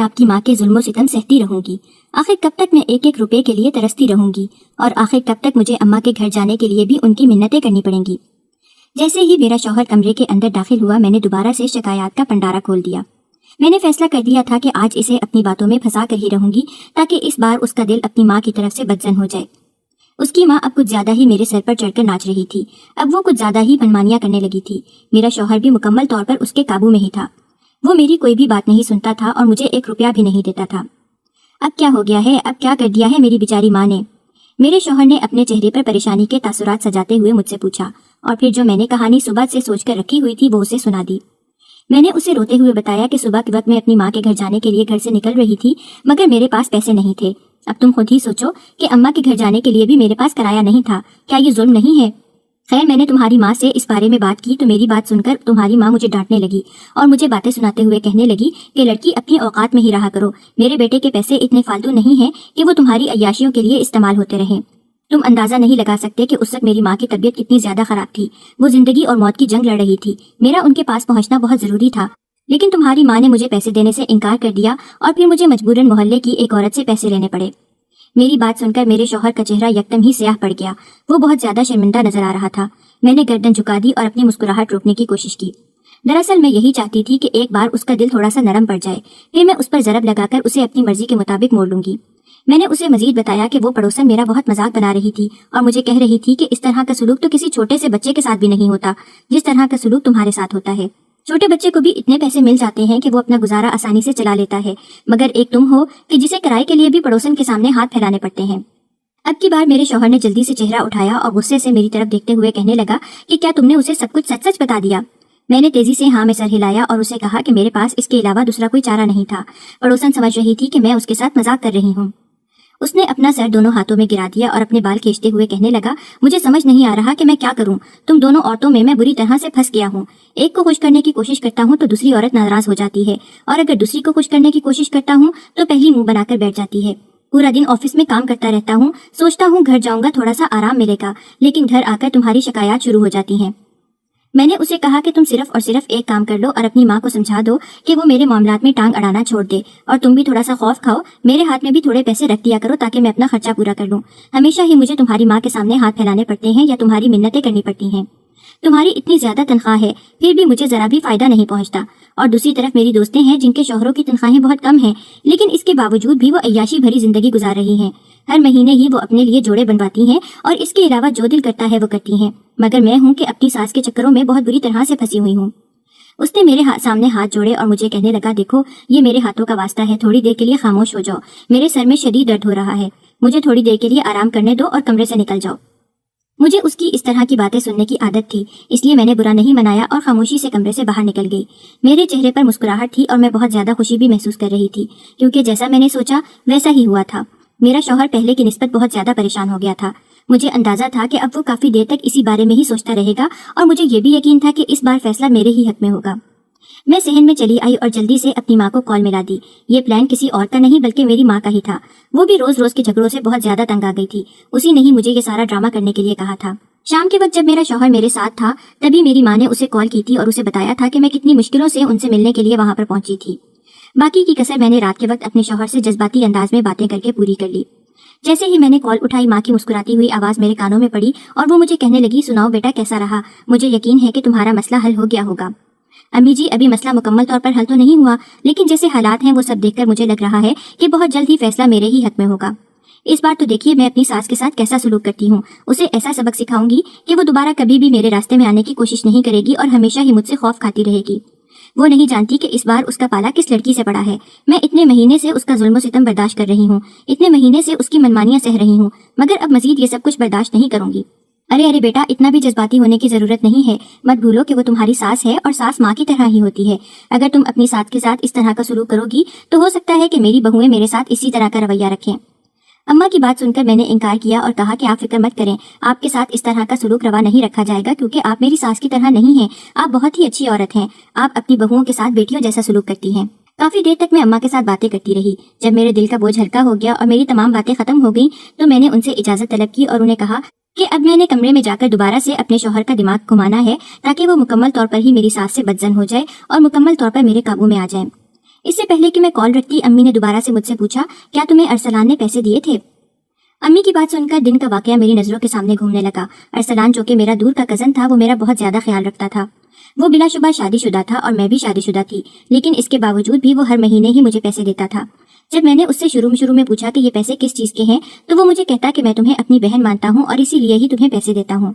میں آپ کی ماں کے ظلم و ستم سہتی رہوں گی؟ آخر کب تک میں ایک ایک روپے کے لیے ترستی رہوں گی؟ اور آخر کب تک مجھے اماں کے گھر جانے کے لیے بھی ان کی منتیں کرنی پڑیں گی؟ جیسے ہی میرا شوہر کمرے کے اندر داخل ہوا، میں نے دوبارہ سے شکایات کا پنڈارا کھول دیا۔ میں نے فیصلہ کر دیا تھا کہ آج اسے اپنی باتوں میں پھنسا کر ہی رہوں گی، تاکہ اس بار اس کا دل اپنی ماں کی طرف سے بدزن ہو جائے۔ اس کی ماں اب کچھ زیادہ ہی میرے سر پر چڑھ کر ناچ رہی تھی۔ اب وہ کچھ زیادہ ہی منمانیاں کرنے لگی تھی۔ میرا شوہر بھی مکمل طور پر اس کے قابو میں ہی تھا۔ وہ میری کوئی بھی بات نہیں سنتا تھا اور مجھے ایک روپیہ بھی نہیں دیتا تھا۔ اب کیا ہو گیا ہے؟ اب کیا کر دیا ہے میری بیچاری ماں نے؟ میرے شوہر نے اپنے چہرے پر پریشانی کے تاثرات سجاتے ہوئے مجھ سے پوچھا، اور پھر جو میں نے کہانی صبح سے سوچ کر رکھی ہوئی تھی وہ اسے سنا دی۔ میں نے اسے روتے ہوئے بتایا کہ صبح کے وقت میں اپنی ماں کے گھر جانے کے لیے گھر سے نکل رہی تھی، مگر میرے پاس پیسے نہیں تھے۔ اب تم خود ہی سوچو کہ اماں کے گھر جانے کے لیے بھی میرے پاس کرایہ نہیں تھا۔ کیا یہ ظلم نہیں ہے؟ خیر، میں نے تمہاری ماں سے اس بارے میں بات کی تو میری بات سن کر تمہاری ماں مجھے ڈانٹنے لگی اور مجھے باتیں سناتے ہوئے کہنے لگی کہ لڑکی اپنی اوقات میں ہی رہا کرو، میرے بیٹے کے پیسے اتنے فالتو نہیں ہیں کہ وہ تمہاری عیاشیوں کے لیے استعمال ہوتے رہیں۔ تم اندازہ نہیں لگا سکتے کہ اس وقت میری ماں کی طبیعت کتنی زیادہ خراب تھی۔ وہ زندگی اور موت کی جنگ لڑ رہی تھی۔ میرا ان کے پاس پہنچنا بہت ضروری تھا، لیکن تمہاری ماں نے مجھے پیسے دینے سے انکار کر دیا اور پھر مجھے مجبوراً محلے کی ایک عورت سے پیسے لینے پڑے۔ میری بات سن کر میرے شوہر کا چہرہ یکدم ہی سیاہ پڑ گیا۔ وہ بہت زیادہ شرمندہ نظر آ رہا تھا۔ میں نے گردن جھکا دی اور اپنی مسکراہٹ روکنے کی کوشش کی۔ دراصل میں یہی چاہتی تھی کہ ایک بار اس کا دل تھوڑا سا نرم پڑ جائے، پھر میں اس پر ضرب لگا کر اسے اپنی مرضی کے مطابق موڑ لوں گی۔ میں نے اسے مزید بتایا کہ وہ پڑوسن میرا بہت مذاق بنا رہی تھی اور مجھے کہہ رہی تھی کہ اس طرح کا سلوک تو کسی چھوٹے سے بچے کے ساتھ بھی نہیں ہوتا جس طرح کا سلوک تمہارے ساتھ ہوتا ہے۔ چھوٹے بچے کو بھی اتنے پیسے مل جاتے ہیں کہ وہ اپنا گزارا آسانی سے چلا لیتا ہے، مگر ایک تم ہو کہ جسے کرائے کے لیے بھی پڑوسن کے سامنے ہاتھ پھیلانے پڑتے ہیں۔ اب کی بار میرے شوہر نے جلدی سے چہرہ اٹھایا اور غصے سے میری طرف دیکھتے ہوئے کہنے لگا کہ کیا تم نے اسے سب کچھ سچ سچ بتا دیا؟ میں نے تیزی سے ہاں میں سر ہلایا اور اسے کہا کہ میرے پاس اس کے علاوہ دوسرا کوئی چارہ نہیں تھا۔ پڑوسن سمجھ رہی تھی کہ میں اس کے ساتھ مذاق کر رہی ہوں۔ اس نے اپنا سر دونوں ہاتھوں میں گرا دیا اور اپنے بال کھینچتے ہوئے کہنے لگا، مجھے سمجھ نہیں آ رہا کہ میں کیا کروں۔ تم دونوں عورتوں میں بری طرح سے پھنس گیا ہوں۔ ایک کو خوش کرنے کی کوشش کرتا ہوں تو دوسری عورت ناراض ہو جاتی ہے، اور اگر دوسری کو خوش کرنے کی کوشش کرتا ہوں تو پہلی منہ بنا کر بیٹھ جاتی ہے۔ پورا دن آفس میں کام کرتا رہتا ہوں، سوچتا ہوں گھر جاؤں گا تھوڑا سا آرام ملے گا، لیکن گھر آ کر تمہاری شکایات شروع ہو جاتی ہیں۔ میں نے اسے کہا کہ تم صرف اور صرف ایک کام کر لو اور اپنی ماں کو سمجھا دو کہ وہ میرے معاملات میں ٹانگ اڑانا چھوڑ دے، اور تم بھی تھوڑا سا خوف کھاؤ، میرے ہاتھ میں بھی تھوڑے پیسے رکھ دیا کرو تاکہ میں اپنا خرچہ پورا کر لوں۔ ہمیشہ ہی مجھے تمہاری ماں کے سامنے ہاتھ پھیلانے پڑتے ہیں یا تمہاری منتیں کرنی پڑتی ہیں۔ تمہاری اتنی زیادہ تنخواہ ہے، پھر بھی مجھے ذرا بھی فائدہ نہیں پہنچتا، اور دوسری طرف میری دوستیں ہیں جن کے شوہروں کی تنخواہیں بہت کم ہیں، لیکن اس کے باوجود بھی وہ عیاشی بھری زندگی گزار رہی ہیں۔ ہر مہینے ہی وہ اپنے لیے جوڑے بنواتی ہیں اور اس کے علاوہ جو دل کرتا ہے وہ کرتی ہیں، مگر میں ہوں کہ اپنی ساس کے چکروں میں بہت بری طرح سے پھنسی ہوئی ہوں۔ اس نے میرے سامنے ہاتھ جوڑے اور مجھے کہنے لگا، دیکھو یہ میرے ہاتھوں کا واسطہ ہے، تھوڑی دیر کے لیے خاموش ہو جاؤ، میرے سر میں شدید درد ہو رہا ہے، مجھے تھوڑی دیر کے لیے آرام کرنے دو اور کمرے سے نکل جاؤ۔ مجھے اس کی اس طرح کی باتیں سننے کی عادت تھی، اس لیے میں نے برا نہیں منایا اور خاموشی سے کمرے سے باہر نکل گئی۔ میرے چہرے پر مسکراہٹ تھی اور میں بہت زیادہ خوشی بھی محسوس کر رہی تھی، کیونکہ جیسا میں نے سوچا ویسا ہی ہوا تھا۔ میرا شوہر پہلے کی نسبت بہت زیادہ پریشان ہو گیا تھا۔ مجھے اندازہ تھا کہ اب وہ کافی دیر تک اسی بارے میں ہی سوچتا رہے گا، اور مجھے یہ بھی یقین تھا کہ اس بار فیصلہ میرے ہی حق میں ہوگا۔ میں صحن میں چلی آئی اور جلدی سے اپنی ماں کو کال ملا دی۔ یہ پلان کسی اور کا نہیں بلکہ میری ماں کا ہی تھا۔ وہ بھی روز روز کے جھگڑوں سے بہت زیادہ تنگ آ گئی تھی، اسی نے ہی مجھے یہ سارا ڈرامہ کرنے کے لیے کہا تھا۔ شام کے وقت جب میرا شوہر میرے ساتھ تھا تبھی میری ماں نے اسے کال کی تھی اور اسے بتایا تھا کہ میں کتنی مشکلوں سے ان سے ملنے کے لیے وہاں پر پہنچی تھی۔ باقی کی کسر میں نے رات کے وقت اپنے شوہر سے جذباتی انداز میں باتیں کر کے پوری کر لی۔ جیسے ہی میں نے کال اٹھائی، ماں کی مسکراتی ہوئی آواز میرے کانوں میں پڑی اور وہ مجھے کہنے لگی، سناؤ بیٹا کیسا رہا؟ مجھے یقین ہے کہ تمہارا مسئلہ حل ہو گیا ہوگا۔ امی جی، ابھی مسئلہ مکمل طور پر حل تو نہیں ہوا، لیکن جیسے حالات ہیں وہ سب دیکھ کر مجھے لگ رہا ہے کہ بہت جلد ہی فیصلہ میرے ہی حق میں ہوگا۔ اس بار تو دیکھیے میں اپنی ساس کے ساتھ کیسا سلوک کرتی ہوں، اسے ایسا سبق سکھاؤں گی کہ وہ دوبارہ کبھی بھی میرے راستے میں آنے کی کوشش نہیں کرے گی اور ہمیشہ ہی مجھ سے خوف کھاتی رہے گی۔ وہ نہیں جانتی کہ اس بار اس کا پالا کس لڑکی سے پڑا ہے۔ میں اتنے مہینے سے اس کا ظلم و ستم برداشت کر رہی ہوں، اتنے مہینے سے اس کی منمانیاں سہ رہی ہوں، مگر اب مزید یہ سب کچھ برداشت نہیں کروں گی۔ ارے بیٹا، اتنا بھی جذباتی ہونے کی ضرورت نہیں ہے، مت بھولو کہ وہ تمہاری ساس ہے اور ساس ماں کی طرح ہی ہوتی ہے۔ اگر تم اپنی ساس کے ساتھ اس طرح کا سلوک کرو گی تو ہو سکتا ہے کہ میری بہویں میرے ساتھ اسی طرح کا رویہ رکھیں۔ اماں کی بات سن کر میں نے انکار کیا اور کہا کہ آپ فکر مت کریں، آپ کے ساتھ اس طرح کا سلوک روا نہیں رکھا جائے گا، کیونکہ آپ میری ساس کی طرح نہیں ہیں، آپ بہت ہی اچھی عورت ہیں، آپ اپنی بہوؤں کے ساتھ بیٹیوں جیسا سلوک کرتی ہیں۔ کافی دیر تک میں اماں کے ساتھ باتیں کرتی رہی۔ جب میرے دل کا بوجھ ہلکا ہو گیا اور میری تمام باتیں ختم ہو گئیں تو میں نے ان سے اجازت طلب کی اور انہیں کہا کہ اب میں نے کمرے میں جا کر دوبارہ سے اپنے شوہر کا دماغ گھمانا ہے تاکہ وہ مکمل طور پر ہی میری ساس سے بدزن ہو جائے اور مکمل طور پر میرے قابو میں آ جائے۔ اس سے پہلے کہ میں کال رکھتی امی نے دوبارہ سے مجھ سے پوچھا کیا تمہیں ارسلان نے پیسے دیے تھے؟ امی کی بات سن کر دن کا واقعہ میری نظروں کے سامنے گھومنے لگا۔ ارسلان جو کہ میرا دور کا کزن تھا وہ میرا بہت زیادہ خیال رکھتا تھا۔ وہ بلا شبہ شادی شدہ تھا اور میں بھی شادی شدہ تھی، لیکن اس کے باوجود بھی وہ ہر مہینے ہی مجھے پیسے دیتا تھا۔ جب میں نے اس سے شروع میں پوچھا کہ یہ پیسے کس چیز کے ہیں تو وہ مجھے کہتا کہ میں تمہیں اپنی بہن مانتا ہوں اور اسی لیے ہی تمہیں پیسے دیتا ہوں۔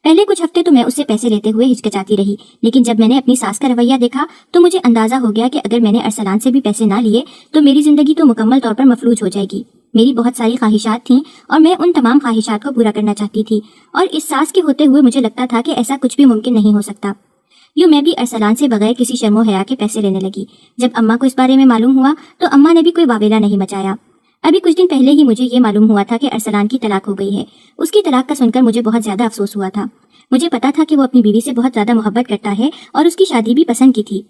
پہلے کچھ ہفتے تو میں اس سے پیسے لیتے ہوئے ہچکچاتی رہی، لیکن جب میں نے اپنی ساس کا رویہ دیکھا تو مجھے اندازہ ہو گیا کہ اگر میں نے ارسلان سے بھی پیسے نہ لیے تو میری زندگی تو مکمل طور پر مفلوج ہو جائے گی۔ میری بہت ساری خواہشات تھیں اور میں ان تمام خواہشات کو پورا کرنا چاہتی تھی، اور اس ساس کے ہوتے ہوئے مجھے لگتا تھا کہ ایسا کچھ بھی ممکن نہیں ہو سکتا۔ یوں میں بھی ارسلان سے بغیر کسی شرم و حیا کے پیسے لینے لگی۔ جب اماں کو اس بارے میں معلوم ہوا تو اماں نے بھی کوئی واویلا نہیں مچایا۔ ابھی کچھ دن پہلے ہی مجھے یہ معلوم ہوا تھا کہ ارسلان کی طلاق ہو گئی ہے۔ اس کی طلاق کا سن کر مجھے بہت زیادہ افسوس ہوا تھا۔ مجھے پتا تھا کہ وہ اپنی بیوی سے بہت زیادہ محبت کرتا ہے اور اس کی شادی بھی پسند کی تھی۔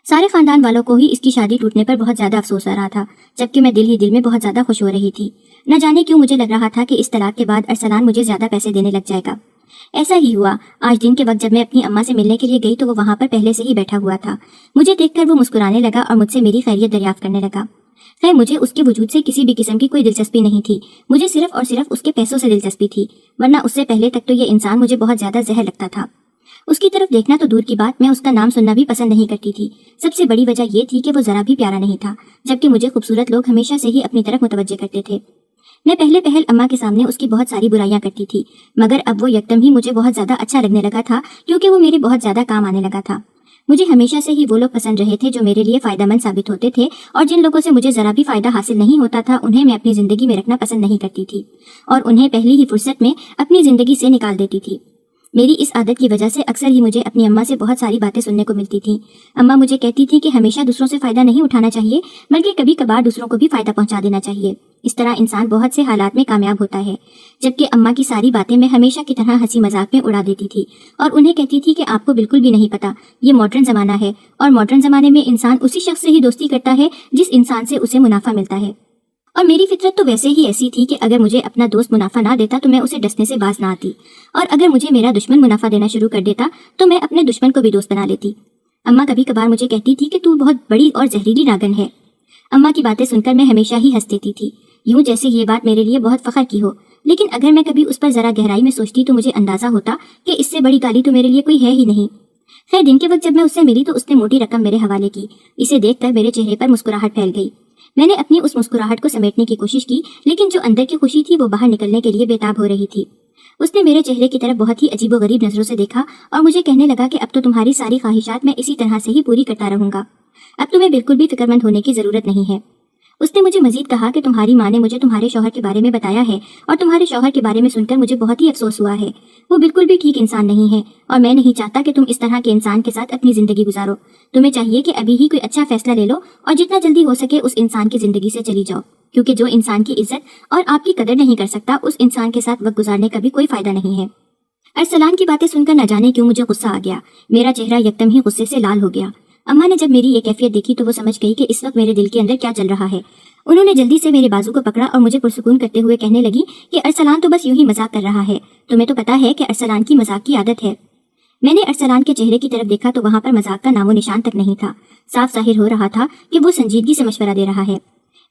سارے خاندان والوں کو ہی اس کی شادی ٹوٹنے پر بہت زیادہ افسوس آ رہا تھا، جبکہ میں دل ہی دل میں بہت زیادہ خوش ہو رہی تھی۔ نہ جانے کیوں مجھے لگ رہا تھا کہ اس طلاق کے بعد ارسلان مجھے زیادہ پیسے دینے لگ جائے گا۔ ایسا ہی ہوا۔ آج دن کے وقت جب میں اپنی اماں سے ملنے کے لیے گئی تو وہ وہاں پر پہلے سے ہی بیٹھا ہوا تھا۔ مجھے دیکھ کر وہ مسکرانے لگا اور مجھ سے میری خیریت دریافت کرنے لگا۔ خیر مجھے اس کے وجود سے کسی بھی قسم کی کوئی دلچسپی نہیں تھی، مجھے صرف اور صرف اس کے پیسوں سے دلچسپی تھی، ورنہ اس سے پہلے تک تو یہ انسان مجھے بہت زیادہ زہر لگتا تھا۔ اس کی طرف دیکھنا تو دور کی بات، میں اس کا نام سننا بھی پسند نہیں کرتی تھی۔ سب سے بڑی وجہ یہ تھی کہ وہ ذرا بھی پیارا نہیں تھا، جبکہ مجھے خوبصورت لوگ ہمیشہ سے ہی اپنی طرف متوجہ کرتے تھے۔ میں پہلے پہل اماں کے سامنے اس کی بہت ساری برائیاں کرتی تھی، مگر اب وہ یکدم ہی مجھے بہت زیادہ اچھا لگنے لگا تھا، کیونکہ وہ میرے بہت زیادہ کام آنے لگا تھا۔ مجھے ہمیشہ سے ہی وہ لوگ پسند رہے تھے جو میرے لیے فائدہ مند ثابت ہوتے تھے، اور جن لوگوں سے مجھے ذرا بھی فائدہ حاصل نہیں ہوتا تھا انہیں میں اپنی زندگی میں رکھنا پسند نہیں کرتی تھی، اور انہیں پہلی ہی فرصت میں اپنی زندگی سے نکال دیتی تھی۔ میری اس عادت کی وجہ سے اکثر ہی مجھے اپنی اماں سے بہت ساری باتیں سننے کو ملتی تھیں۔ اماں مجھے کہتی تھی کہ ہمیشہ دوسروں سے فائدہ نہیں اٹھانا چاہیے، بلکہ کبھی کبھار دوسروں کو بھی فائدہ پہنچا دینا چاہیے۔ اس طرح انسان بہت سے حالات میں کامیاب ہوتا ہے۔ جبکہ اماں کی ساری باتیں میں ہمیشہ کی طرح ہنسی مذاق میں اڑا دیتی تھی، اور انہیں کہتی تھی کہ آپ کو بالکل بھی نہیں پتا، یہ ماڈرن زمانہ ہے، اور ماڈرن زمانے میں انسان اسی شخص سے ہی دوستی کرتا ہے جس انسان سے اسے منافع ملتا ہے۔ اور میری فطرت تو ویسے ہی ایسی تھی کہ اگر مجھے اپنا دوست منافع نہ دیتا تو میں اسے ڈسنے سے باز نہ آتی، اور اگر مجھے میرا دشمن منافع دینا شروع کر دیتا تو میں اپنے دشمن کو بھی دوست بنا لیتی۔ اماں کبھی کبھار مجھے کہتی تھی کہ تو بہت بڑی اور زہریلی ناگن ہے۔ اماں کی باتیں سن کر میں ہمیشہ ہی ہنس دیتی تھی، یوں جیسے یہ بات میرے لیے بہت فخر کی ہو، لیکن اگر میں کبھی اس پر ذرا گہرائی میں سوچتی تو مجھے اندازہ ہوتا کہ اس سے بڑی گالی تو میرے لیے کوئی ہے ہی نہیں۔ خیر دن کے وقت جب میں اس سے ملی تو اس نے موٹی رقم میرے حوالے کی۔ اسے دیکھ کر میرے چہرے پر مسکراہٹ پھیل گئی۔ میں نے اپنی اس مسکراہٹ کو سمیٹنے کی کوشش کی، لیکن جو اندر کی خوشی تھی وہ باہر نکلنے کے لیے بےتاب ہو رہی تھی۔ اس نے میرے چہرے کی طرف بہت ہی عجیب و غریب نظروں سے دیکھا اور مجھے کہنے لگا کہ اب تو تمہاری ساری خواہشات میں اسی طرح سے ہی پوری کرتا رہوں گا، اب تمہیں بالکل بھی فکر مند ہونے کی ضرورت نہیں ہے۔ اس نے مجھے مزید کہا کہ تمہاری ماں نے مجھے تمہارے شوہر کے بارے میں بتایا ہے، اور تمہارے شوہر کے بارے میں سن کر مجھے بہت ہی افسوس ہوا ہے۔ وہ بالکل بھی ٹھیک انسان نہیں ہے، اور میں نہیں چاہتا کہ تم اس طرح کے انسان کے ساتھ اپنی زندگی گزارو۔ تمہیں چاہیے کہ ابھی ہی کوئی اچھا فیصلہ لے لو اور جتنا جلدی ہو سکے اس انسان کی زندگی سے چلی جاؤ، کیونکہ جو انسان کی عزت اور آپ کی قدر نہیں کر سکتا اس انسان کے ساتھ وقت گزارنے کا بھی کوئی فائدہ نہیں ہے۔ ارسلان کی باتیں سن کر نہ جانے کیوں مجھے غصہ آ گیا۔ میرا چہرہ یکدم ہی غصے سے لال ہو گیا۔ اماں نے جب میری یہ کیفیت دیکھی تو وہ سمجھ گئی کہ اس وقت میرے دل کے اندر کیا چل رہا ہے۔ انہوں نے جلدی سے میرے بازو کو پکڑا اور مجھے پرسکون کرتے ہوئے کہنے لگی کہ ارسلان تو بس یوں ہی مذاق کر رہا ہے، تمہیں تو پتا ہے کہ ارسلان کی مذاق کی عادت ہے۔ میں نے ارسلان کے چہرے کی طرف دیکھا تو وہاں پر مذاق کا نام و نشان تک نہیں تھا۔ صاف ظاہر ہو رہا تھا کہ وہ سنجیدگی سے مشورہ دے رہا ہے۔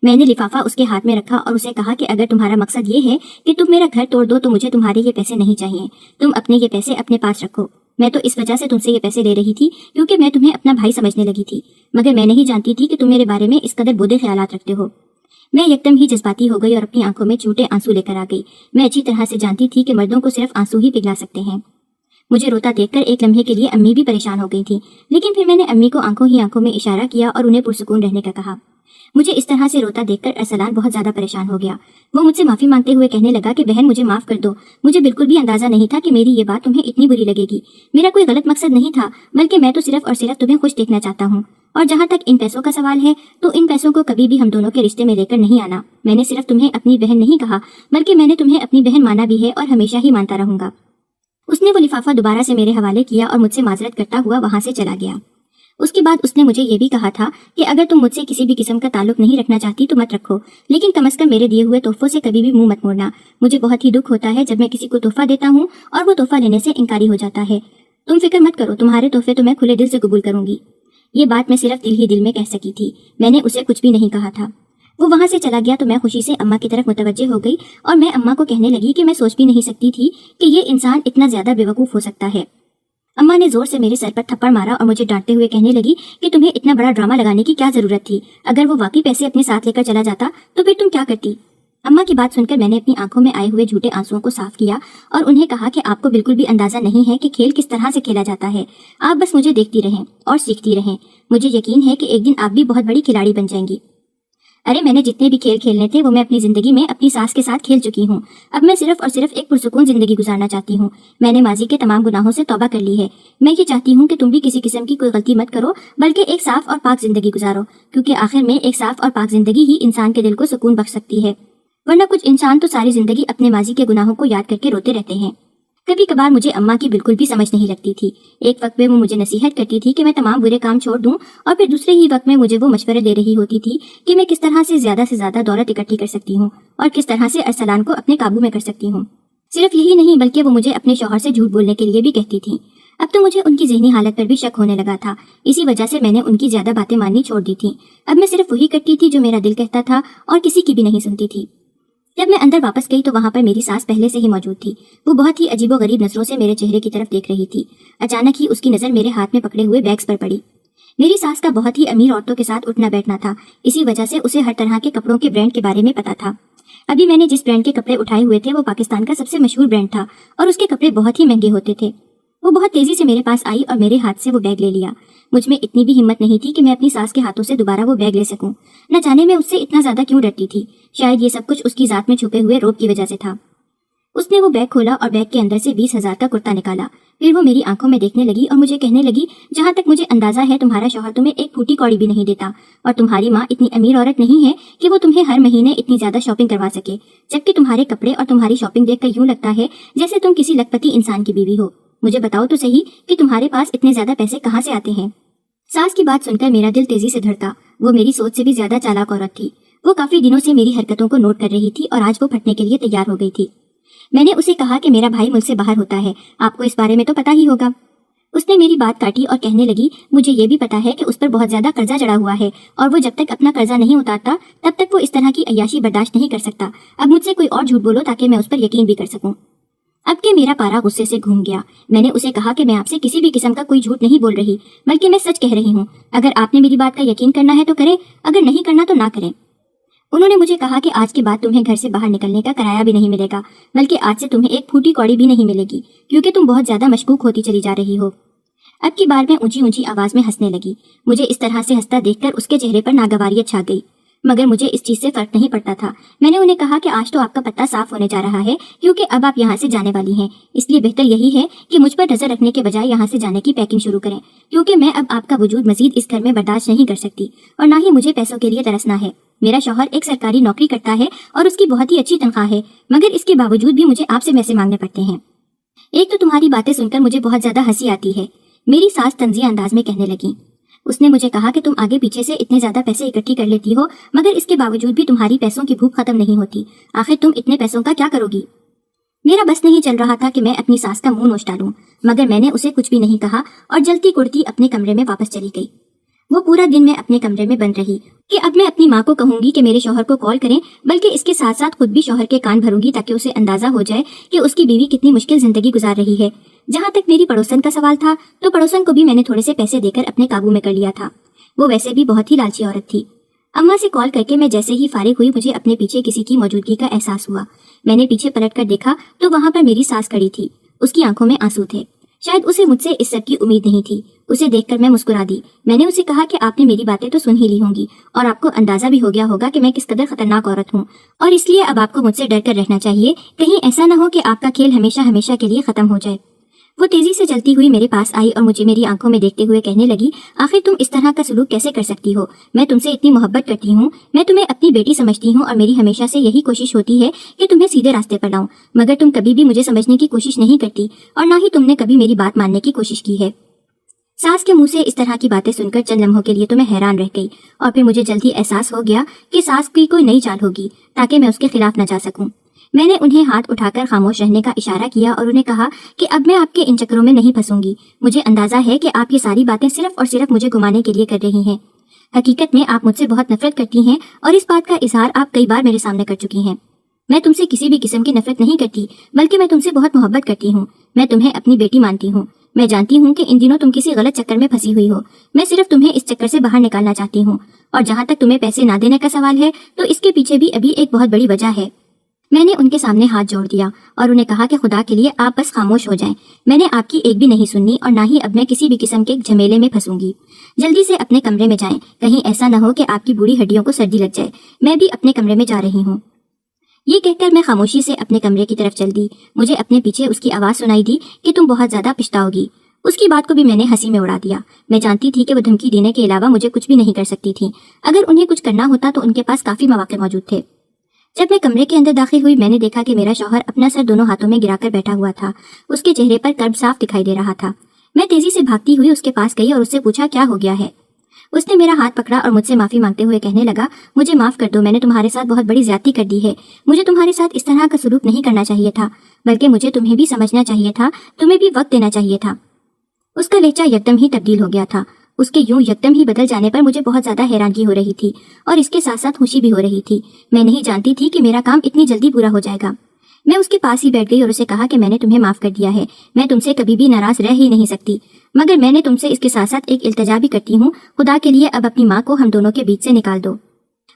میں نے لفافہ اس کے ہاتھ میں رکھا اور اسے کہا کہ اگر تمہارا مقصد یہ ہے کہ تم میرا گھر توڑ دو تو مجھے تمہارے یہ پیسے نہیں چاہیے، تم اپنے یہ پیسے اپنے پاس رکھو۔ میں تو اس وجہ سے تم سے یہ پیسے لے رہی تھی کیونکہ میں تمہیں اپنا بھائی سمجھنے لگی تھی، مگر میں نہیں جانتی تھی کہ تم میرے بارے میں اس قدر برے خیالات رکھتے ہو۔ میں یکدم ہی جذباتی ہو گئی اور اپنی آنکھوں میں چھوٹے آنسو لے کر آ گئی۔ میں اچھی طرح سے جانتی تھی کہ مردوں کو صرف آنسو ہی پگھلا سکتے ہیں۔ مجھے روتا دیکھ کر ایک لمحے کے لیے امی بھی پریشان ہو گئی تھی، لیکن پھر میں نے امی کو آنکھوں ہی آنکھوں میں اشارہ کیا اور انہیں پرسکون رہنے کا کہا۔ مجھے اس طرح سے روتا دیکھ کر ارسلان بہت زیادہ پریشان ہو گیا۔ وہ مجھ سے معافی مانگتے ہوئے کہنے لگا کہ بہن مجھے معاف کر دو، مجھے بالکل بھی اندازہ نہیں تھا کہ میری یہ بات تمہیں اتنی بری لگے گی۔ میرا کوئی غلط مقصد نہیں تھا، بلکہ میں تو صرف اور صرف تمہیں خوش دیکھنا چاہتا ہوں، اور جہاں تک ان پیسوں کا سوال ہے تو ان پیسوں کو کبھی بھی ہم دونوں کے رشتے میں لے کر نہیں آنا۔ میں نے صرف تمہیں اپنی بہن نہیں کہا، بلکہ میں نے تمہیں اپنی بہن مانا بھی ہے اور ہمیشہ ہی مانتا رہوں گا۔ اس نے وہ لفافہ دوبارہ سے میرے حوالے کیا اور مجھ سے معذرت کرتا ہوا وہاں سے چلا گیا۔ اس کے بعد اس نے مجھے یہ بھی کہا تھا کہ اگر تم مجھ سے کسی بھی قسم کا تعلق نہیں رکھنا چاہتی تو مت رکھو، لیکن کم از کم میرے دیے ہوئے تحفوں سے کبھی بھی منہ مت موڑنا۔ مجھے بہت ہی دکھ ہوتا ہے جب میں کسی کو تحفہ دیتا ہوں اور وہ تحفہ لینے سے انکاری ہو جاتا ہے۔ تم فکر مت کرو، تمہارے تحفے تو میں کھلے دل سے قبول کروں گی۔ یہ بات میں صرف دل ہی دل میں کہہ سکی تھی، میں نے اسے کچھ بھی نہیں کہا تھا۔ وہ وہاں سے چلا گیا تو میں خوشی سے اماں کی طرف متوجہ ہو گئی اور میں اماں کو کہنے لگی کہ میں سوچ بھی نہیں سکتی تھی کہ یہ انسان اتنا زیادہ بے وقوف ہو سکتا ہے۔ اماں نے زور سے میرے سر پر تھپڑ مارا اور مجھے ڈانٹتے ہوئے کہنے لگی کہ تمہیں اتنا بڑا ڈرامہ لگانے کی کیا ضرورت تھی؟ اگر وہ واقعی پیسے اپنے ساتھ لے کر چلا جاتا تو پھر تم کیا کرتی؟ اماں کی بات سن کر میں نے اپنی آنکھوں میں آئے ہوئے جھوٹے آنسوؤں کو صاف کیا اور انہیں کہا کہ آپ کو بالکل بھی اندازہ نہیں ہے کہ کھیل کس طرح سے کھیلا جاتا ہے۔ آپ بس مجھے دیکھتی رہیں اور سیکھتی رہیں۔ مجھے یقین ہے کہ ایک دن آپ بھی بہت بڑی کھلاڑی بن جائیں گی۔ ارے میں نے جتنے بھی کھیل کھیلنے تھے وہ میں اپنی زندگی میں اپنی ساس کے ساتھ کھیل چکی ہوں۔ اب میں صرف اور صرف ایک پرسکون زندگی گزارنا چاہتی ہوں۔ میں نے ماضی کے تمام گناہوں سے توبہ کر لی ہے۔ میں یہ چاہتی ہوں کہ تم بھی کسی قسم کی کوئی غلطی مت کرو بلکہ ایک صاف اور پاک زندگی گزارو، کیونکہ آخر میں ایک صاف اور پاک زندگی ہی انسان کے دل کو سکون بخش سکتی ہے، ورنہ کچھ انسان تو ساری زندگی اپنے ماضی کے گناہوں کو یاد کر کے روتے رہتے ہیں۔ کبھی کبھار مجھے اماں کی بالکل بھی سمجھ نہیں لگتی تھی۔ ایک وقت میں وہ مجھے نصیحت کرتی تھی کہ میں تمام برے کام چھوڑ دوں اور پھر دوسرے ہی وقت میں مجھے وہ مشورے دے رہی ہوتی تھی کہ میں کس طرح سے زیادہ دولت اکٹھی کر سکتی ہوں اور کس طرح سے ارسلان کو اپنے قابو میں کر سکتی ہوں۔ صرف یہی نہیں بلکہ وہ مجھے اپنے شوہر سے جھوٹ بولنے کے لیے بھی کہتی تھی۔ اب تو مجھے ان کی ذہنی حالت پر بھی شک ہونے لگا تھا، اسی وجہ سے میں نے ان کی زیادہ باتیں ماننی چھوڑ دی تھی۔ اب میں صرف وہی کرتی تھی جو میرا دل کہتا تھا اور کسی کی بھی نہیں سنتی تھی۔ جب میں اندر واپس گئی تو وہاں پر میری ساس پہلے سے ہی موجود تھی۔ وہ بہت ہی عجیب و غریب نظروں سے میرے چہرے کی طرف دیکھ رہی تھی۔ اچانک ہی اس کی نظر میرے ہاتھ میں پکڑے ہوئے بیگز پر پڑی۔ میری ساس کا بہت ہی امیر عورتوں کے ساتھ اٹھنا بیٹھنا تھا، اسی وجہ سے اسے ہر طرح کے کپڑوں کے برانڈ کے بارے میں پتا تھا۔ ابھی میں نے جس برانڈ کے کپڑے اٹھائے ہوئے تھے وہ پاکستان کا سب سے مشہور برانڈ تھا اور اس کے کپڑے بہت ہی مہنگے ہوتے تھے۔ وہ بہت تیزی سے میرے پاس آئی اور میرے ہاتھ سے وہ بیگ لے لیا۔ مجھ میں اتنی بھی ہمت نہیں تھی کہ میں اپنی ساس کے ہاتھوں سے دوبارہ وہ بیگ لے سکوں۔ نہ جانے میں اس سے اتنا زیادہ کیوں ڈرتی تھی، شاید یہ سب کچھ اس کی ذات میں چھپے ہوئے روب کی وجہ سے تھا۔ اس نے وہ بیگ کھولا اور بیگ کے اندر سے 20,000 کا کرتا نکالا۔ پھر وہ میری آنکھوں میں دیکھنے لگی اور مجھے کہنے لگی، جہاں تک مجھے اندازہ ہے تمہارا شوہر تمہیں ایک پھوٹی کوڑی بھی نہیں دیتا اور تمہاری ماں اتنی امیر عورت نہیں ہے کہ وہ تمہیں ہر مہینے اتنی زیادہ شاپنگ کروا سکے، جبکہ تمہارے کپڑے اور تمہاری شاپنگ دیکھ کر یوں لگتا ہے جیسے تم کسی لکھپتی انسان کی بیوی ہو۔ مجھے بتاؤ تو صحیح کہ تمہارے پاس اتنے زیادہ پیسے کہاں سے آتے ہیں؟ ساس کی بات سن کر میرا دل تیزی سے دھڑکا۔ وہ میری سوچ سے بھی زیادہ چالاک عورت تھی۔ وہ کافی دنوں سے میری حرکتوں کو نوٹ کر رہی تھی اور آج وہ پھٹنے کے لیے تیار ہو گئی تھی۔ میں نے اسے کہا کہ میرا بھائی ملک سے باہر ہوتا ہے، آپ کو اس بارے میں تو پتا ہی ہوگا۔ اس نے میری بات کاٹی اور کہنے لگی، مجھے یہ بھی پتا ہے کہ اس پر بہت زیادہ قرضہ چڑھا ہوا ہے اور وہ جب تک اپنا قرضہ نہیں اتارتا تب تک وہ اس طرح کی عیاشی برداشت نہیں کر سکتا۔ اب مجھ سے کوئی اور جھوٹ بولو تاکہ میں اس پر یقین بھی کر سکوں۔ اب کہ میرا پارا غصے سے گھوم گیا، میں نے اسے کہا کہ میں آپ سے کسی بھی قسم کا کوئی جھوٹ نہیں بول رہی بلکہ میں سچ کہہ رہی ہوں۔ اگر آپ نے میری بات کا یقین کرنا ہے تو کریں، اگر نہیں کرنا تو نہ کریں۔ انہوں نے مجھے کہا کہ آج کے بعد تمہیں گھر سے باہر نکلنے کا کرایہ بھی نہیں ملے گا، بلکہ آج سے تمہیں ایک پھوٹی کوڑی بھی نہیں ملے گی، کیونکہ تم بہت زیادہ مشکوک ہوتی چلی جا رہی ہو۔ اب کی بار میں اونچی اونچی آواز میں ہنسنے لگی۔ مجھے اس طرح سے ہنستا دیکھ کر اس کے چہرے پر ناگواریت چھا گئی، مگر مجھے اس چیز سے فرق نہیں پڑتا تھا۔ میں نے انہیں کہا کہ آج تو آپ کا پتہ صاف ہونے جا رہا ہے، کیونکہ اب آپ یہاں سے جانے والی ہیں، اس لیے بہتر یہی ہے کہ مجھ پر نظر رکھنے کے بجائے یہاں سے جانے کی پیکنگ شروع کریں، کیونکہ میں اب آپ کا وجود مزید اس گھر میں برداشت نہیں کر سکتی اور نہ ہی مجھے پیسوں کے لیے ترسنا ہے۔ میرا شوہر ایک سرکاری نوکری کرتا ہے اور اس کی بہت ہی اچھی تنخواہ ہے، مگر اس کے باوجود بھی مجھے آپ سے پیسے مانگنے پڑتے ہیں۔ ایک تو تمہاری باتیں سن کر مجھے بہت زیادہ ہنسی آتی ہے، میری ساس طنزیہ انداز میں کہنے لگی۔ اس نے مجھے کہا کہ تم آگے پیچھے سے اتنے زیادہ پیسے اکٹھی کر لیتی ہو، مگر اس کے باوجود بھی تمہاری پیسوں کی بھوک ختم نہیں ہوتی۔ آخر تم اتنے پیسوں کا کیا کرو گی؟ میرا بس نہیں چل رہا تھا کہ میں اپنی ساس کا منہ نوچ ڈالوں، مگر میں نے اسے کچھ بھی نہیں کہا اور جلتی کڑتی اپنے کمرے میں واپس چلی گئی۔ وہ پورا دن میں اپنے کمرے میں بند رہی کہ اب میں اپنی ماں کو کہوں گی کہ میرے شوہر کو کال کریں، بلکہ اس کے ساتھ ساتھ خود بھی شوہر کے کان بھروں گی تاکہ اسے اندازہ ہو جائے کہ اس کی بیوی کتنی مشکل زندگی گزار رہی ہے۔ جہاں تک میری پڑوسن کا سوال تھا تو پڑوسن کو بھی میں نے تھوڑے سے پیسے دے کر اپنے قابو میں کر لیا تھا۔ وہ ویسے بھی بہت ہی لالچی عورت تھی۔ اماں سے کال کر کے میں جیسے ہی فارغ ہوئی مجھے اپنے پیچھے کسی کی موجودگی کا احساس ہوا۔ میں نے پیچھے پلٹ کر دیکھا تو وہاں پر میری ساس کھڑی تھی، اس کی آنکھوں میں آنسو تھے۔ شاید اسے مجھ سے اس سب کی امید نہیں تھی۔ اسے دیکھ کر میں مسکرا دی۔ میں نے اسے کہا کہ آپ نے میری باتیں تو سن ہی لی ہوں گی اور آپ کو اندازہ بھی ہو گیا ہوگا کہ میں کس قدر خطرناک عورت ہوں، اور اس لیے اب آپ کو مجھ سے ڈر کر رہنا چاہیے، کہیں ایسا نہ ہو کہ آپ کا کھیل ہمیشہ ہمیشہ کے لیے ختم ہو جائے۔ وہ تیزی سے چلتی ہوئی میرے پاس آئی اور مجھے میری آنکھوں میں دیکھتے ہوئے کہنے لگی، آخر تم اس طرح کا سلوک کیسے کر سکتی ہو؟ میں تم سے اتنی محبت کرتی ہوں، میں تمہیں اپنی بیٹی سمجھتی ہوں اور میری ہمیشہ سے یہی کوشش ہوتی ہے کہ تمہیں سیدھے راستے پر لاؤں، مگر تم کبھی بھی مجھے سمجھنے کی کوشش نہیں کرتی اور نہ ہی تم نے کبھی میری بات ماننے کی کوشش کی ہے۔ ساس کے منہ سے اس طرح کی باتیں سن کر چند لمحوں کے لیے تو میں حیران رہ گئی اور پھر مجھے جلد ہی احساس ہو گیا کہ ساس کی کوئی نئی چال ہوگی تاکہ میں اس کے خلاف نہ جا سکوں۔ میں نے انہیں ہاتھ اٹھا کر خاموش رہنے کا اشارہ کیا اور انہیں کہا کہ اب میں آپ کے ان چکروں میں نہیں پھنسوں گی. مجھے اندازہ ہے کہ آپ یہ ساری باتیں صرف اور صرف مجھے گھمانے کے لیے کر رہی ہیں. حقیقت میں آپ مجھ سے بہت نفرت کرتی ہیں اور اس بات کا اظہار آپ کئی بار میرے سامنے کر چکی ہیں. میں تم سے کسی بھی قسم کی نفرت نہیں کرتی بلکہ میں تم سے بہت محبت کرتی ہوں. میں تمہیں اپنی بیٹی مانتی ہوں. میں جانتی ہوں کہ ان دنوں تم کسی غلط چکر میں پھنسی ہوئی ہو. میں صرف تمہیں اس چکر سے باہر نکالنا چاہتی ہوں. اور جہاں تک تمہیں پیسے نہ دینے کا سوال ہے تو اس کے پیچھے بھی ابھی ایک بہت بڑی وجہ ہے. میں نے ان کے سامنے ہاتھ جوڑ دیا اور انہیں کہا کہ خدا کے لیے آپ بس خاموش ہو جائیں. میں نے آپ کی ایک بھی نہیں سننی اور نہ ہی اب میں کسی بھی قسم کے جھمیلے میں پھنسوں گی. جلدی سے اپنے کمرے میں جائیں. کہیں ایسا نہ ہو کہ آپ کی بوڑھی ہڈیوں کو سردی لگ جائے. میں بھی اپنے کمرے میں جا رہی ہوں. یہ کہہ کر میں خاموشی سے اپنے کمرے کی طرف چل دی. مجھے اپنے پیچھے اس کی آواز سنائی دی کہ تم بہت زیادہ پچھتاؤ گی. اس کی بات کو بھی میں نے ہنسی میں اڑا دیا. میں جانتی تھی کہ وہ دھمکی دینے کے علاوہ مجھے کچھ بھی نہیں کر سکتی تھی. اگر انہیں کچھ کرنا ہوتا تو ان کے پاس کافی مواقع موجود تھے. جب میں کمرے کے اندر داخل ہوئی میں نے دیکھا کہ میرا شوہر اپنا سر دونوں ہاتھوں میں گرا کر بیٹھا ہوا تھا. اس کے چہرے پر کرب صاف دکھائی دے رہا تھا. میں تیزی سے بھاگتی ہوئی اس کے پاس گئی اور اس سے پوچھا کیا ہو گیا ہے. اس نے میرا ہاتھ پکڑا اور مجھ سے معافی مانگتے ہوئے کہنے لگا مجھے معاف کر دو. میں نے تمہارے ساتھ بہت بڑی زیادتی کر دی ہے. مجھے تمہارے ساتھ اس طرح کا سلوک نہیں کرنا چاہیے تھا بلکہ مجھے تمہیں بھی سمجھنا چاہیے تھا. تمہیں بھی وقت دینا چاہیے تھا. اس کا لہجہ یکدم ہی تبدیل ہو گیا تھا. اس کے یوں یکدم ہی بدل جانے پر مجھے بہت زیادہ حیرانگی ہو رہی تھی اور اس کے ساتھ ساتھ خوشی بھی ہو رہی تھی. میں نہیں جانتی تھی کہ میرا کام اتنی جلدی پورا ہو جائے گا. میں اس کے پاس ہی بیٹھ گئی اور اسے کہا کہ میں نے تمہیں معاف کر دیا ہے. میں تم سے کبھی بھی ناراض رہ ہی نہیں سکتی. مگر میں نے تم سے اس کے ساتھ ساتھ ایک التجا بھی کرتی ہوں. خدا کے لیے اب اپنی ماں کو ہم دونوں کے بیچ سے نکال دو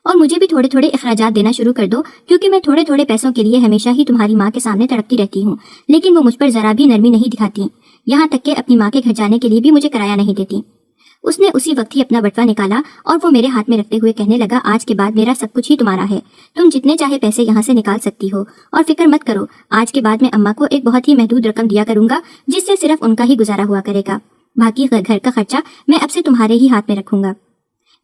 اور مجھے بھی تھوڑے تھوڑے اخراجات دینا شروع کر دو کیونکہ میں تھوڑے تھوڑے پیسوں کے لیے ہمیشہ ہی تمہاری ماں کے سامنے تڑپتی رہتی ہوں لیکن وہ مجھ پر ذرا بھی نرمی نہیں دکھاتی. یہاں تک کہ اپنی ماں کے گھر جانے کے لیے بھی مجھے کرایہ نہیں دیتی. اس نے اسی وقت ہی اپنا بٹوا نکالا اور وہ میرے ہاتھ میں رکھتے ہوئے کہنے لگا آج کے بعد میرا سب کچھ ہی تمہارا ہے. تم جتنے چاہے پیسے یہاں سے نکال سکتی ہو اور فکر مت کرو. آج کے بعد میں اماں کو ایک بہت ہی محدود رقم دیا کروں گا جس سے صرف ان کا ہی گزارا ہوا کرے گا. باقی گھر کا خرچہ میں اب سے تمہارے ہی ہاتھ میں رکھوں گا.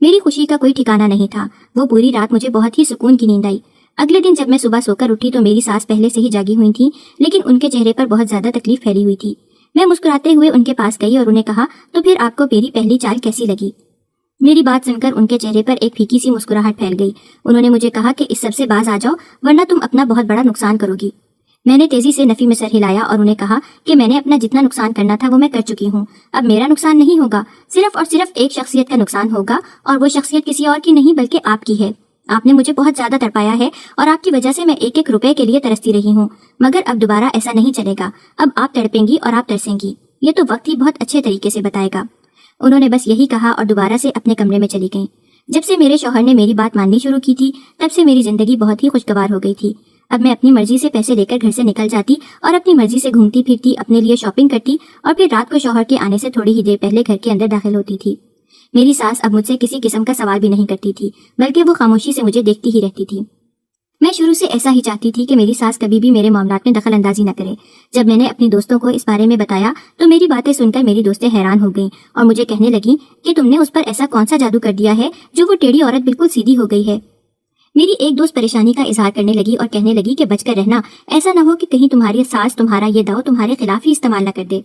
میری خوشی کا کوئی ٹھکانہ نہیں تھا. وہ پوری رات مجھے بہت ہی سکون کی نیند آئی. اگلے دن جب میں صبح سو کر اٹھی تو میری ساس پہلے سے ہی جاگی ہوئی تھی لیکن ان کے چہرے پر بہت زیادہ تکلیف پھیلی ہوئی تھی. میں مسکراتے ہوئے ان کے پاس گئی اور انہیں کہا تو پھر آپ کو میری پہلی چال کیسی لگی. میری بات سن کر ان کے چہرے پر ایک پھیکی سی مسکراہٹ پھیل گئی. انہوں نے مجھے کہا کہ اس سب سے باز آ جاؤ ورنہ تم اپنا بہت بڑا نقصان کرو گی. میں نے تیزی سے نفی میں سر ہلایا اور انہیں کہا کہ میں نے اپنا جتنا نقصان کرنا تھا وہ میں کر چکی ہوں. اب میرا نقصان نہیں ہوگا. صرف اور صرف ایک شخصیت کا نقصان ہوگا اور وہ شخصیت کسی اور کی نہیں بلکہ آپ کی ہے. آپ نے مجھے بہت زیادہ تڑپایا ہے اور آپ کی وجہ سے میں ایک ایک روپے کے لیے ترستی رہی ہوں. مگر اب دوبارہ ایسا نہیں چلے گا. اب آپ تڑپیں گی اور آپ ترسیں گی. یہ تو وقت ہی بہت اچھے طریقے سے بتائے گا. انہوں نے بس یہی کہا اور دوبارہ سے اپنے کمرے میں چلی گئیں. جب سے میرے شوہر نے میری بات ماننی شروع کی تھی تب سے میری زندگی بہت ہی خوشگوار ہو گئی تھی. اب میں اپنی مرضی سے پیسے لے کر گھر سے نکل جاتی اور اپنی مرضی سے گھومتی پھرتی, اپنے لیے شاپنگ کرتی اور پھر رات کو شوہر کے آنے سے تھوڑی ہی دیر پہلے گھر کے اندر داخل ہوتی تھی. میری ساس اب مجھ سے کسی قسم کا سوال بھی نہیں کرتی تھی بلکہ وہ خاموشی سے مجھے دیکھتی ہی رہتی تھی. میں شروع سے ایسا ہی چاہتی تھی کہ میری ساس کبھی بھی میرے معاملات میں دخل اندازی نہ کرے. جب میں نے اپنی دوستوں کو اس بارے میں بتایا تو میری باتیں سن کر میری دوستیں حیران ہو گئیں اور مجھے کہنے لگیں کہ تم نے اس پر ایسا کون سا جادو کر دیا ہے جو وہ ٹیڑھی عورت بالکل سیدھی ہو گئی ہے. میری ایک دوست پریشانی کا اظہار کرنے لگی اور کہنے لگی کہ بچ کر رہنا, ایسا نہ ہو کہ کہیں تمہاری ساس تمہارا یہ داؤ تمہارے خلاف ہی استعمال نہ کر دے.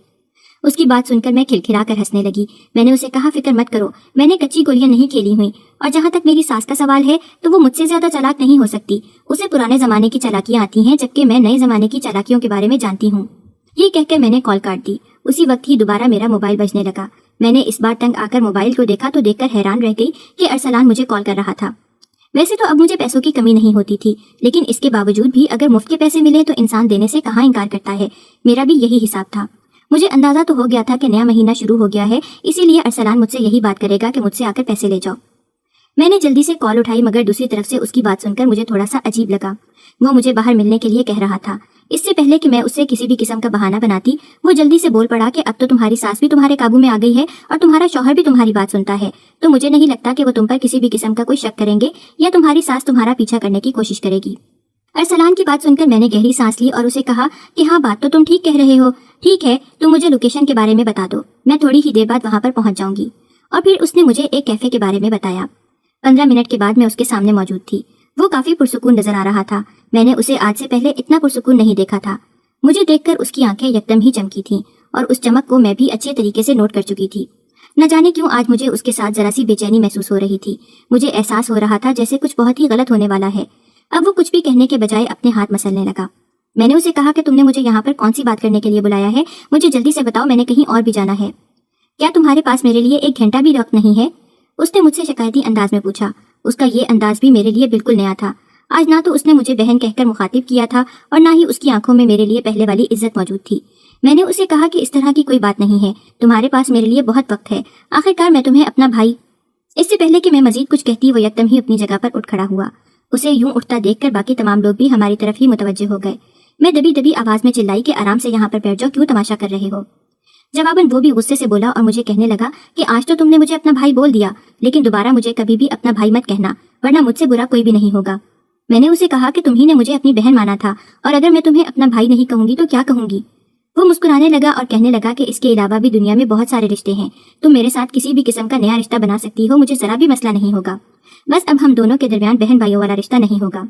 اس کی بات سن کر میں کھلکھلا کر ہنسنے لگی. میں نے اسے کہا فکر مت کرو, میں نے کچی گولیاں نہیں کھیلی ہوئی اور جہاں تک میری ساس کا سوال ہے تو وہ مجھ سے زیادہ چالاک نہیں ہو سکتی. اسے پرانے زمانے کی چالاکیاں آتی ہیں جبکہ میں نئے زمانے کی چالاکیوں کے بارے میں جانتی ہوں. یہ کہہ کر میں نے کال کاٹ دی. اسی وقت ہی دوبارہ میرا موبائل بجنے لگا. میں نے اس بار تنگ آ کر موبائل کو دیکھا تو دیکھ کر حیران رہ گئی کہ ارسلان مجھے کال کر رہا تھا. ویسے تو اب مجھے پیسوں کی کمی نہیں ہوتی تھی لیکن اس کے باوجود بھی اگر مفت کے پیسے ملے تو انسان دینے سے کہاں انکار کرتا ہے. میرا بھی یہی حساب تھا. مجھے اندازہ تو ہو گیا تھا کہ نیا مہینہ شروع ہو گیا ہے, اسی لیے ارسلان مجھ سے یہی بات کرے گا کہ مجھ سے آ کر پیسے لے جاؤ. میں نے جلدی سے کال اٹھائی مگر دوسری طرف سے اس کی بات سن کر مجھے تھوڑا سا عجیب لگا. وہ مجھے باہر ملنے کے لیے کہہ رہا تھا. اس سے پہلے کہ میں اس سے کسی بھی قسم کا بہانہ بناتی وہ جلدی سے بول پڑا کہ اب تو تمہاری ساس بھی تمہارے قابو میں آ گئی ہے اور تمہارا شوہر بھی تمہاری بات سنتا ہے, تو مجھے نہیں لگتا کہ وہ تم پر کسی بھی قسم کا کوئی شک کریں گے یا تمہاری ساس تمہارا پیچھا کرنے کی کوشش کرے گی. ارسلان کی بات سن کر میں نے گہری سانس لی اور اسے کہا کہ ہاں بات تو تم ٹھیک کہہ رہے ہو. ٹھیک ہے, تم مجھے لوکیشن کے بارے میں بتا دو, میں تھوڑی ہی دیر بعد وہاں پر پہنچ جاؤں گی. اور پھر اس نے مجھے ایک کیفے کے بارے میں بتایا. 15 منٹ کے بعد میں اس کے سامنے موجود تھی. وہ کافی پرسکون نظر آ رہا تھا. میں نے اسے آج سے پہلے اتنا پرسکون نہیں دیکھا تھا. مجھے دیکھ کر اس کی آنکھیں یکدم ہی چمکی تھیں اور اس چمک کو میں بھی اچھے طریقے سے نوٹ کر چکی تھی. نہ جانے کیوں آج مجھے اس کے ساتھ ذرا سی بے چینی محسوس ہو رہی تھی. مجھے احساس ہو رہا تھا جیسے کچھ بہت ہی غلط ہونے والا ہے. اب وہ کچھ بھی کہنے کے بجائے اپنے ہاتھ مسلنے لگا۔ میں نے اسے کہا کہ تم نے مجھے یہاں پر کون سی بات کرنے کے لیے بلایا ہے؟ مجھے جلدی سے بتاؤ، میں نے کہیں اور بھی جانا ہے۔ کیا تمہارے پاس میرے لیے 1 گھنٹہ بھی وقت نہیں ہے؟ اس نے مجھ سے شکایتی انداز میں پوچھا۔ اس کا یہ انداز بھی میرے لیے بالکل نیا تھا۔ آج نہ تو اس نے مجھے بہن کہہ کر مخاطب کیا تھا اور نہ ہی اس کی آنکھوں میں میرے لیے پہلے والی عزت موجود تھی۔ میں نے اسے کہا کہ اس طرح کی کوئی بات نہیں ہے، تمہارے پاس میرے لیے بہت وقت ہے، آخرکار میں تمہیں اپنا بھائی۔ اس سے پہلے کہ میں مزید کچھ کہتی وہ یکدم ہی اپنی جگہ پر اٹھ کھڑا ہوا۔ اسے یوں اٹھتا دیکھ کر باقی تمام لوگ بھی ہماری طرف ہی متوجہ ہو گئے۔ میں دبی دبی آواز میں چلائی کہ آرام سے یہاں پر بیٹھ جاؤ، کیوں تماشا کر رہے ہو؟ جواباً وہ بھی غصے سے بولا اور مجھے کہنے لگا کہ آج تو تم نے مجھے اپنا بھائی بول دیا، لیکن دوبارہ مجھے کبھی بھی اپنا بھائی مت کہنا، ورنہ مجھ سے برا کوئی بھی نہیں ہوگا۔ میں نے اسے کہا کہ تم ہی نے مجھے اپنی بہن مانا تھا، اور اگر میں تمہیں اپنا بھائی نہیں کہوں گی تو کیا کہوں گی؟ وہ مسکرانے لگا اور کہنے لگا کہ اس کے علاوہ بھی دنیا میں بہت سارے رشتے ہیں، تم میرے ساتھ کسی بھی قسم کا نیا رشتہ بنا سکتی ہو، مجھے ذرا بھی مسئلہ نہیں ہوگا، بس اب ہم دونوں کے درمیان بہن بھائیوں والا رشتہ نہیں ہوگا۔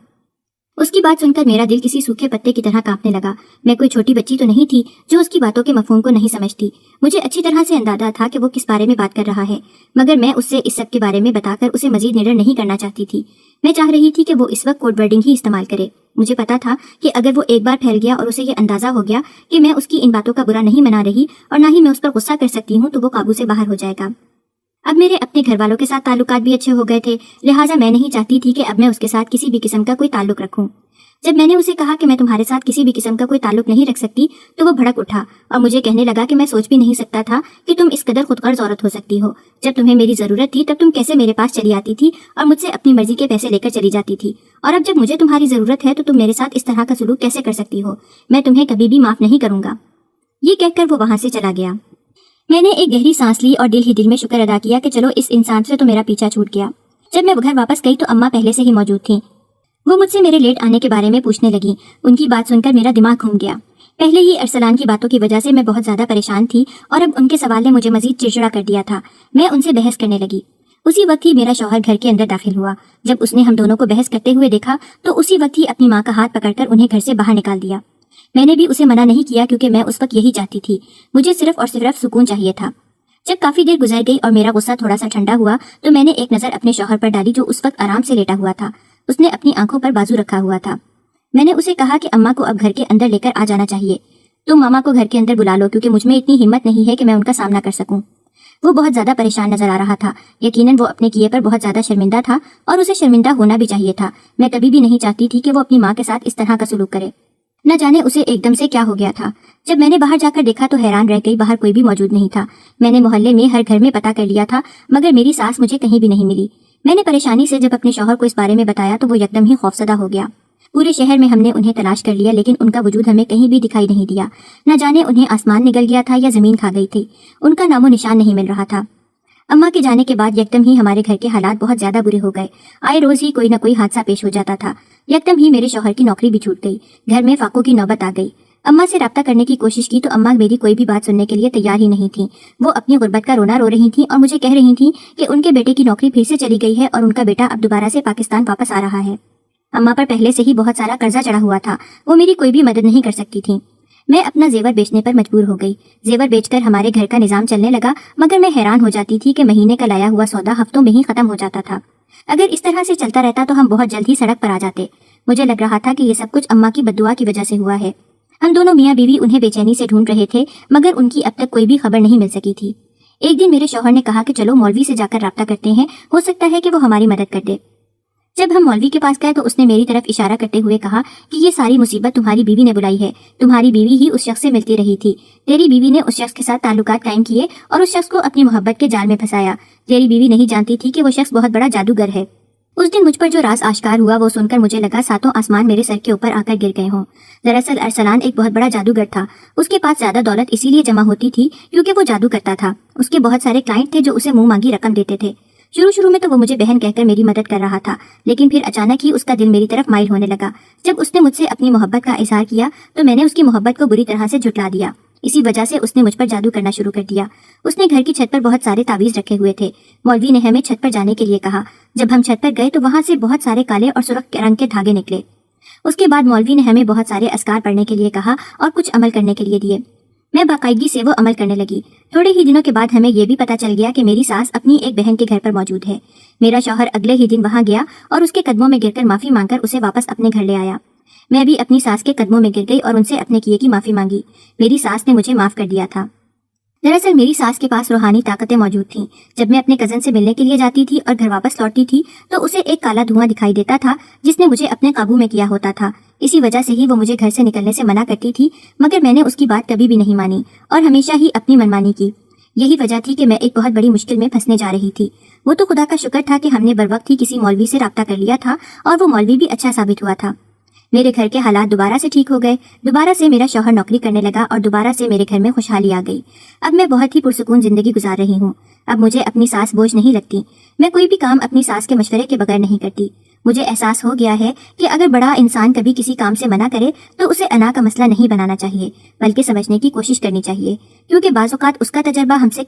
اس کی بات سن کر میرا دل کسی سوکھے پتے کی طرح کانپنے لگا۔ میں کوئی چھوٹی بچی تو نہیں تھی جو اس کی باتوں کے مفہوم کو نہیں سمجھتی۔ مجھے اچھی طرح سے اندازہ تھا کہ وہ کس بارے میں بات کر رہا ہے، مگر میں اس سے اس سب کے بارے میں بتا کر اسے مزید نڈر نہیں کرنا چاہتی تھی۔ میں چاہ رہی تھی کہ وہ اس وقت کوڈ ورڈنگ ہی استعمال کرے۔ مجھے پتا تھا کہ اگر وہ ایک بار پھیل گیا اور اسے یہ اندازہ ہو گیا کہ میں اس کی ان باتوں کا برا نہیں منا رہی اور نہ ہی میں اس پر غصہ کر سکتی ہوں، تو وہ قابو سے باہر ہو جائے گا۔ اب میرے اپنے گھر والوں کے ساتھ تعلقات بھی اچھے ہو گئے تھے، لہٰذا میں نہیں چاہتی تھی کہ اب میں اس کے ساتھ کسی بھی قسم کا کوئی تعلق رکھوں۔ جب میں نے اسے کہا کہ میں تمہارے ساتھ کسی بھی قسم کا کوئی تعلق نہیں رکھ سکتی تو وہ بھڑک اٹھا اور مجھے کہنے لگا کہ میں سوچ بھی نہیں سکتا تھا کہ تم اس قدر خود غرض عورت ہو سکتی ہو۔ جب تمہیں میری ضرورت تھی تب تم کیسے میرے پاس چلی آتی تھی اور مجھ سے اپنی مرضی کے پیسے لے کر چلی جاتی تھی، اور اب جب مجھے تمہاری ضرورت ہے تو تم میرے ساتھ اس طرح کا سلوک کیسے کر سکتی ہو؟ میں تمہیں کبھی بھی معاف نہیں کروں گا۔ یہ کہہ کر وہ وہاں سے چلا گیا۔ میں نے ایک گہری سانس لی اور دل ہی دل میں شکر ادا کیا کہ چلو اس انسان سے تو میرا پیچھا چھوٹ گیا۔ جب میں گھر واپس گئی تو اماں پہلے سے ہی موجود تھیں۔ وہ مجھ سے میرے لیٹ آنے کے بارے میں پوچھنے لگی۔ ان کی بات سن کر میرا دماغ گھوم گیا۔ پہلے ہی ارسلان کی باتوں کی وجہ سے میں بہت زیادہ پریشان تھی اور اب ان کے سوال نے مجھے مزید چڑچڑا کر دیا تھا۔ میں ان سے بحث کرنے لگی۔ اسی وقت ہی میرا شوہر گھر کے اندر داخل ہوا۔ جب اس نے ہم دونوں کو بحث کرتے ہوئے دیکھا تو اسی وقت ہی اپنی ماں کا ہاتھ پکڑ کر انہیں گھر سے باہر نکال دیا۔ میں نے بھی اسے منع نہیں کیا کیونکہ میں اس وقت یہی چاہتی تھی، مجھے صرف اور صرف سکون چاہیے تھا۔ جب کافی دیر گزر گئی اور میرا غصہ تھوڑا سا ٹھنڈا ہوا تو میں نے ایک نظر اپنے شوہر پر ڈالی جو اس وقت آرام سے لیٹا ہوا تھا۔ اس نے اپنی آنکھوں پر بازو رکھا ہوا تھا۔ میں نے اسے کہا کہ اماں کو اب گھر کے اندر لے کر آ جانا چاہیے، تم ماما کو گھر کے اندر بلا لو کیونکہ مجھ میں اتنی ہمت نہیں ہے کہ میں ان کا سامنا کر سکوں۔ وہ بہت زیادہ پریشان نظر آ رہا تھا، یقیناً وہ اپنے کیے پر بہت زیادہ شرمندہ تھا اور اسے شرمندہ ہونا بھی چاہیے تھا۔ میں کبھی بھی نہیں چاہتی تھی کہ وہ اپنی ماں کے ساتھ اس طرح کا سلوک کرے۔ نہ جانے اسے ایک دم سے کیا ہو گیا تھا۔ جب میں نے باہر جا کر دیکھا تو حیران رہ گئی، باہر کوئی بھی موجود نہیں تھا۔ میں نے محلے میں ہر گھر میں پتہ کر لیا تھا مگر میری ساس مجھے کہیں بھی نہیں ملی۔ میں نے پریشانی سے جب اپنے شوہر کو اس بارے میں بتایا تو وہ یکدم ہی خوفزدہ ہو گیا۔ پورے شہر میں ہم نے انہیں تلاش کر لیا لیکن ان کا وجود ہمیں کہیں بھی دکھائی نہیں دیا۔ نہ جانے انہیں آسمان نگل گیا تھا یا زمین کھا گئی تھی، ان کا نام و نشان نہیں مل رہا تھا۔ اماں کے جانے کے بعد یکدم ہی ہمارے گھر کے حالات بہت زیادہ برے ہو گئے۔ آئے روز ہی کوئی نہ کوئی حادثہ پیش ہو جاتا تھا۔ یکدم ہی میرے شوہر کی نوکری بھی چھوٹ گئی، گھر میں فاقوں کی نوبت آ گئی۔ اماں سے رابطہ کرنے کی کوشش کی تو اماں میری کوئی بھی بات سننے کے لیے تیار ہی نہیں تھیں۔ وہ اپنی غربت کا رونا رو رہی تھیں اور مجھے کہہ رہی تھیں کہ ان کے بیٹے کی نوکری پھر سے چلی گئی ہے اور ان کا بیٹا اب دوبارہ سے پاکستان واپس آ رہا ہے۔ اماں پر پہلے سے ہی بہت سارا قرضہ چڑھا ہوا تھا، وہ میری کوئی بھی مدد نہیں کر سکتی تھیں۔ میں اپنا زیور بیچنے پر مجبور ہو گئی۔ زیور بیچ کر ہمارے گھر کا نظام چلنے لگا مگر میں حیران ہو جاتی تھی کہ مہینے کا لایا ہوا سودا ہفتوں میں ہی ختم ہو جاتا تھا۔ اگر اس طرح سے چلتا رہتا تو ہم بہت جلد ہی سڑک پر آ جاتے۔ مجھے لگ رہا تھا کہ یہ سب کچھ اماں کی بددعا کی وجہ سے ہوا ہے۔ ہم دونوں میاں بیوی انہیں بے چینی سے ڈھونڈ رہے تھے مگر ان کی اب تک کوئی بھی خبر نہیں مل سکی تھی۔ ایک دن میرے شوہر نے کہا کہ چلو مولوی سے جا کر رابطہ کرتے ہیں، ہو سکتا ہے کہ وہ ہماری مدد کر دے۔ جب ہم مولوی کے پاس گئے تو اس نے میری طرف اشارہ کرتے ہوئے کہا کہ یہ ساری مصیبت تمہاری بیوی نے بلائی ہے، تمہاری بیوی ہی اس شخص سے ملتی رہی تھی، تیری بیوی نے اس شخص کے ساتھ تعلقات قائم کیے اور اس شخص کو اپنی محبت کے جال میں پھنسایا۔ تیری بیوی نہیں جانتی تھی کہ وہ شخص بہت بڑا جادوگر ہے۔ اس دن مجھ پر جو راز آشکار ہوا وہ سن کر مجھے لگا ساتوں آسمان میرے سر کے اوپر آ کر گر گئے ہوں۔ دراصل ارسلان ایک بہت بڑا جادوگر تھا۔ اس کے پاس زیادہ دولت اسی لیے جمع ہوتی تھی کیونکہ وہ جادو کرتا تھا۔ اس کے بہت سارے کلائنٹ تھے جو اسے منہ مانگی رقم دیتے تھے۔ شروع میں تو وہ مجھے بہن کہہ کر میری مدد کر رہا تھا لیکن پھر اچانک ہی اس کا دل میری طرف مائل ہونے لگا۔ جب اس نے مجھ سے اپنی محبت کا اظہار کیا تو میں نے اس کی محبت کو بری طرح سے جھٹلا دیا۔ اسی وجہ سے اس نے مجھ پر جادو کرنا شروع کر دیا۔ اس نے گھر کی چھت پر بہت سارے تعویذ رکھے ہوئے تھے۔ مولوی نے ہمیں چھت پر جانے کے لیے کہا۔ جب ہم چھت پر گئے تو وہاں سے بہت سارے کالے اور سرخ رنگ کے دھاگے نکلے۔ اس کے بعد مولوی نے ہمیں بہت سارے اذکار پڑھنے کے لیے کہا اور کچھ عمل کرنے کے لیے دیے۔ میں باقاعدگی سے وہ عمل کرنے لگی۔ تھوڑے ہی دنوں کے بعد ہمیں یہ بھی پتا چل گیا کہ میری ساس اپنی ایک بہن کے گھر پر موجود ہے۔ میرا شوہر اگلے ہی دن وہاں گیا اور اس کے قدموں میں گر کر معافی مانگ کر اسے واپس اپنے گھر لے آیا۔ میں بھی اپنی ساس کے قدموں میں گر گئی اور ان سے اپنے کیے کی معافی مانگی۔ میری ساس نے مجھے معاف کر دیا تھا۔ دراصل میری ساس کے پاس روحانی طاقتیں موجود تھیں۔ جب میں اپنے کزن سے ملنے کے لیے جاتی تھی اور گھر واپس لوٹتی تھی تو اسے ایک کالا دھواں دکھائی دیتا تھا جس نے مجھے اپنے قابو میں کیا ہوتا تھا۔ اسی وجہ سے ہی وہ مجھے گھر سے نکلنے سے منع کرتی تھی، مگر میں نے اس کی بات کبھی بھی نہیں مانی اور ہمیشہ ہی اپنی منمانی کی۔ یہی وجہ تھی کہ میں ایک بہت بڑی مشکل میں پھنسنے جا رہی تھی۔ وہ تو خدا کا شکر تھا کہ ہم نے بروقت ہی کسی مولوی سے رابطہ کر لیا تھا اور وہ مولوی بھی اچھا ثابت ہوا تھا۔ میرے گھر کے حالات دوبارہ سے ٹھیک ہو گئے، دوبارہ سے میرا شوہر نوکری کرنے لگا اور دوبارہ سے میرے گھر میں خوشحالی آ گئی۔ اب میں بہت ہی پرسکون زندگی گزار رہی ہوں۔ اب مجھے اپنی ساس بوجھ نہیں لگتی۔ میں کوئی بھی کام اپنی ساس کے مشورے کے بغیر نہیں کرتی۔ مجھے احساس ہو گیا ہے کہ اگر بڑا انسان کبھی کسی کام سے منع کرے تو اسے انا کا مسئلہ نہیں بنانا چاہیے، بلکہ سمجھنے کی کوشش کرنی چاہیے، کیونکہ بعض اوقات اس کا تجربہ ہم سے